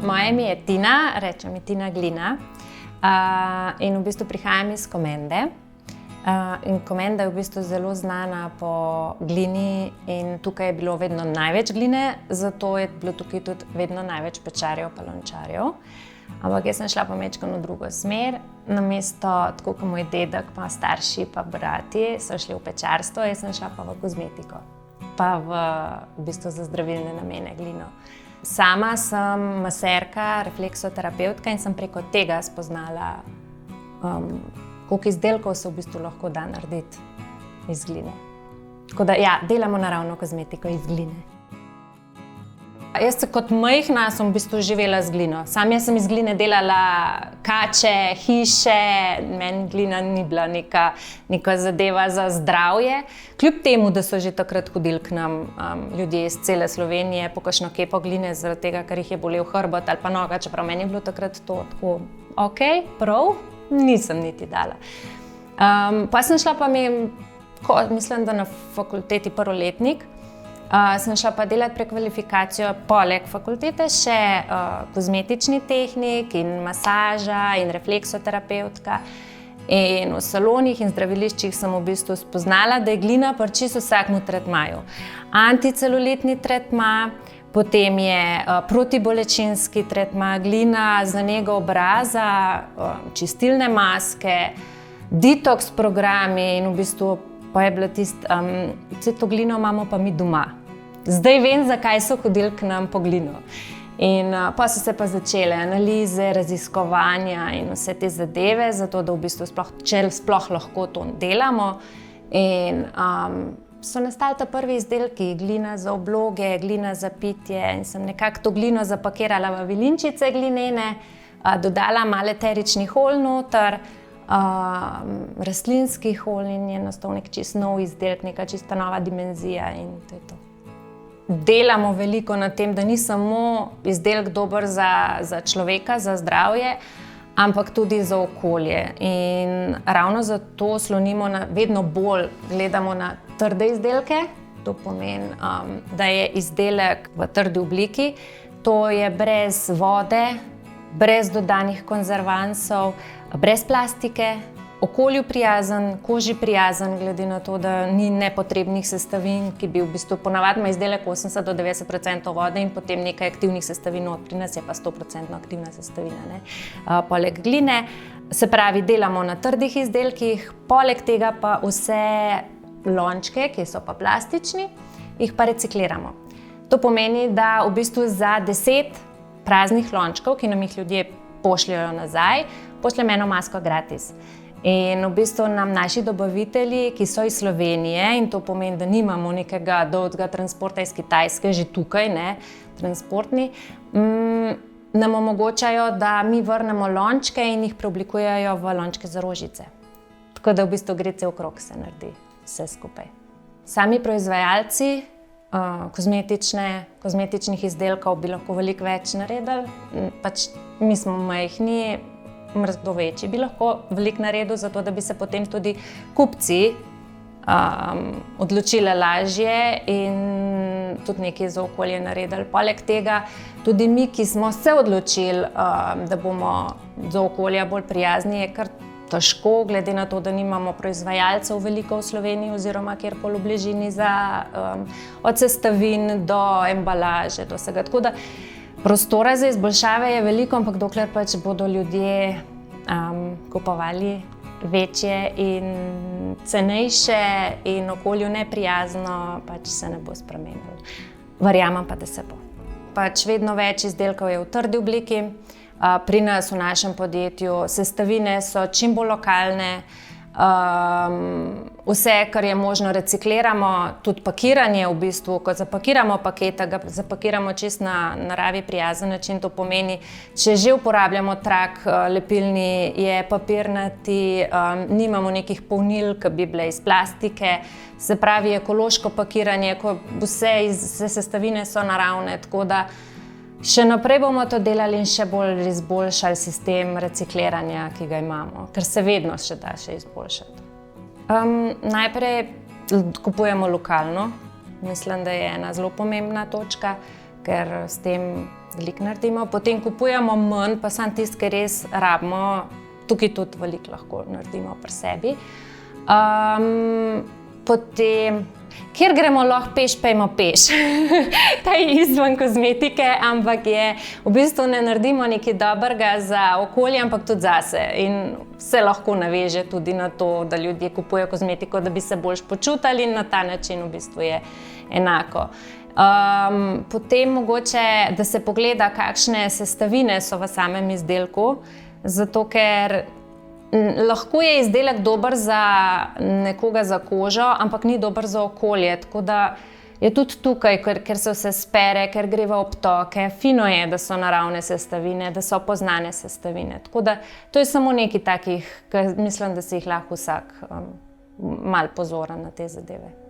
Moje ime je Tina, rečem mi Tina Glina. In v bistvu prihajam iz Komende. In Komenda je v bistvu zelo znana po glini in tukaj je bilo vedno največ gline, zato je bilo tukaj tudi vedno največ pečarjev pa lončarjev. Ampak jaz sem šla pa majčkeno v drugo smer. Namesto, tako kot moj dedek, pa starši, pa brati so šli v pečarstvo, jaz sem šla pa v kozmetiko. Pa v bistvu za zdravilne namene glino. Sama sem maserka, refleksoterapevtka in sem preko tega spoznala, koliko izdelkov se v bistvu lahko da narediti iz gline. Tako da ja, delamo naravno kozmetiko iz gline. Jaz kot majhna sem v bistvu živela z glino. Jaz sem iz gline delala kače, hiše, meni glina ni bila neka zadeva za zdravje. Kljub temu, da so že takrat hodili k nam ljudje iz cele Slovenije po kakšno kepo gline, zaradi tega, ker jih je bolel hrbet ali pa noga, čeprav meni je bilo takrat to tako okej, prav, nisem niti dala. Pa sem šla pa mislim, da na fakulteti prvoletnik, sem šla pa delati prekvalifikacijo poleg fakultete še kozmetični tehnik in masaža in refleksoterapevtka. In v salonih in zdraviliščih sem v bistvu spoznala, da je glina pri čisto vsakemu tretmaju. Anticelulitni tretma, potem je protibolečinski tretma, glina za nego obraza, čistilne maske, detoks programi in v bistvu pa je bila vse to glino imamo pa mi doma. Zdaj vem, zakaj so hodili k nam po glino. In pa so se pa začele analize, raziskovanja in vse te zadeve, zato da v bistvu sploh lahko to delamo. In so nastali ta prvi izdelki, glina za obloge, glina za pitje in sem nekako to glino zapakirala v vilinčice glinene, dodala malo eteričnih olj noter, rastlinskih olj in je nastal nek čisto nov izdelek, neka čista nova dimenzija in to je to. Delamo veliko na tem, da ni samo izdelek dober za človeka, za zdravje, ampak tudi za okolje. In ravno zato slonimo vedno bolj gledamo na trde izdelke. To pomeni, da je izdelek v trdi obliki, to je brez vode, brez dodanih konzervansov, brez plastike, okolju prijazen, koži prijazen, glede na to, da ni nepotrebnih sestavin, ki bi v bistvu ponavadi ima izdelek 80 do 90% vode in potem nekaj aktivnih sestavin, pri nas je pa 100% aktivna sestavina, poleg gline. Se pravi, delamo na trdih izdelkih, poleg tega pa vse lončke, ki so pa plastični, jih pa recikliramo. To pomeni, da v bistvu za 10 praznih lončkov, ki nam jih ljudje pošljajo nazaj, pošljemo eno masko gratis. In v bistvu nam naši dobavitelji, ki so iz Slovenije, in to pomeni, da nimamo nekega dolgega transporta iz Kitajske, že tukaj, transportni, nam omogočajo, da mi vrnemo lončke in jih preoblikujejo v lončke za rožice. Tako da v bistvu gre cel krog, se naredi vse skupaj. Sami proizvajalci kozmetičnih izdelkov bi lahko veliko več naredili. Mi smo majhni, kdo večji bi lahko veliko naredil, zato da bi se potem tudi kupci odločili lažje in tudi nekaj za okolje naredili. Poleg tega tudi mi, ki smo se odločili, da bomo za okolje bolj prijazni, je kar težko, glede na to, da nimamo proizvajalcev veliko v Sloveniji oziroma kjerkoli v bližini od sestavin do embalaže, do vsega. Tako da prostora za izboljšave je veliko, ampak dokler bodo ljudje kupovali večje in cenejše in okolju neprijazno, se ne bo spremenilo. Verjamem pa, da se bo. Vedno več izdelkov je v trdi obliki. Pri nas, v našem podjetju, sestavine so čim bolj lokalne. Vse, kar je možno, recikliramo. Tudi pakiranje v bistvu, ko zapakiramo paket, ga zapakiramo čisto na naravi prijazen način. To pomeni, če že uporabljamo trak lepilni, je papirnati, nimamo nekih polnil, ki bi bile iz plastike. Se pravi, ekološko pakiranje, vse sestavine so naravne, tako da še naprej bomo to delali in še bolj izboljšali sistem recikliranja, ki ga imamo, ker se vedno še da izboljšati. Najprej kupujemo lokalno. Mislim, da je ena zelo pomembna točka, ker s tem veliko naredimo. Potem kupujemo manj, pa samo tisto, kar res rabimo, tukaj tudi veliko lahko naredimo pri sebi. Potem, kjer gremo lahko peš, pejmo peš. Ta je izven kozmetike, ampak v bistvu ne naredimo nekaj dobrega za okolje, ampak tudi zase. In se lahko naveže tudi na to, da ljudje kupujejo kozmetiko, da bi se boljš počutili in na ta način v bistvu je enako. Potem mogoče, da se pogleda, kakšne sestavine so v samem izdelku, zato ker lahko je izdelek dober za nekoga za kožo, ampak ni dober za okolje. Tako da je tudi tukaj, ker se vse spere, ker gre v obtoke, fino je, da so naravne sestavine, da so poznane sestavine. Tako da to je samo nekaj takih, ki mislim, da si jih lahko vsak malo pozoren na te zadeve.